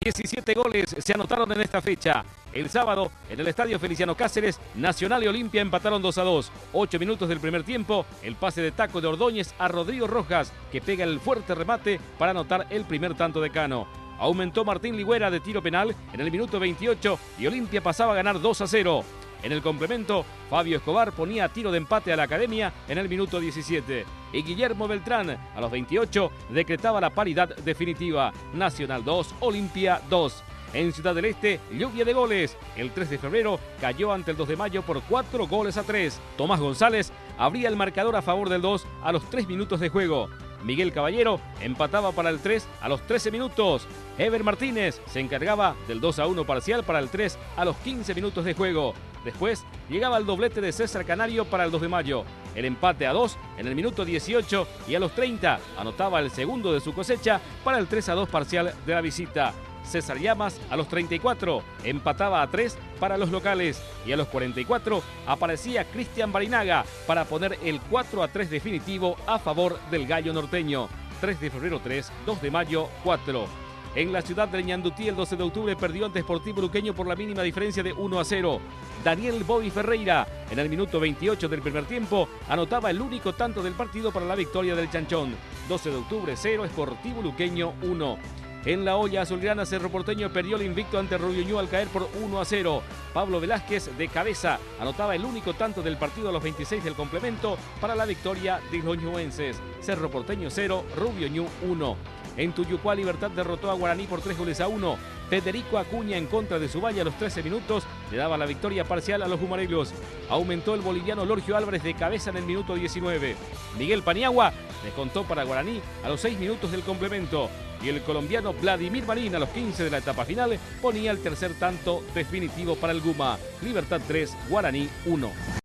17 goles se anotaron en esta fecha. El sábado, en el estadio Feliciano Cáceres, Nacional y Olimpia empataron 2-2. 8 minutos del primer tiempo, el pase de taco de Ordóñez a Rodrigo Rojas, que pega el fuerte remate para anotar el primer tanto de Cano. Aumentó Martín Ligüera de tiro penal en el minuto 28 y Olimpia pasaba a ganar 2-0. En el complemento, Fabio Escobar ponía tiro de empate a la Academia en el minuto 17. Y Guillermo Beltrán, a los 28, decretaba la paridad definitiva. Nacional 2, Olimpia 2. En Ciudad del Este, lluvia de goles. El 3 de febrero cayó ante el 2 de mayo por 4-3. Tomás González abría el marcador a favor del 2 a los 3 minutos de juego. Miguel Caballero empataba para el 3 a los 13 minutos. Ever Martínez se encargaba del 2-1 parcial para el 3 a los 15 minutos de juego. Después llegaba el doblete de César Canario para el 2 de mayo. El empate a 2 en el minuto 18 y a los 30 anotaba el segundo de su cosecha para el 3-2 parcial de la visita. César Llamas a los 34 empataba a 3 para los locales y a los 44 aparecía Cristian Barinaga para poner el 4-3 definitivo a favor del gallo norteño. 3 de febrero 3, 2 de mayo 4. En la ciudad de Ñandutí el 12 de octubre perdió ante Sportivo Luqueño por la mínima diferencia de 1-0. Daniel Bobby Ferreira en el minuto 28 del primer tiempo anotaba el único tanto del partido para la victoria del Chanchón. 12 de octubre 0, Sportivo Luqueño 1. En la olla azulgrana, Cerro Porteño perdió el invicto ante Rubio Ñu al caer por 1-0. Pablo Velázquez de cabeza anotaba el único tanto del partido a los 26 del complemento para la victoria de los ñuenses. Cerro Porteño 0, Rubio Ñu 1. En Tuyucuá, Libertad derrotó a Guaraní por 3-1. Federico Acuña en contra de su valle a los 13 minutos le daba la victoria parcial a los jumarelos. Aumentó el boliviano Lorgio Álvarez de cabeza en el minuto 19. Miguel Paniagua descontó para Guaraní a los 6 minutos del complemento. Y el colombiano Vladimir Marín a los 15 de la etapa final ponía el tercer tanto definitivo para el Guma. Libertad 3, Guaraní 1.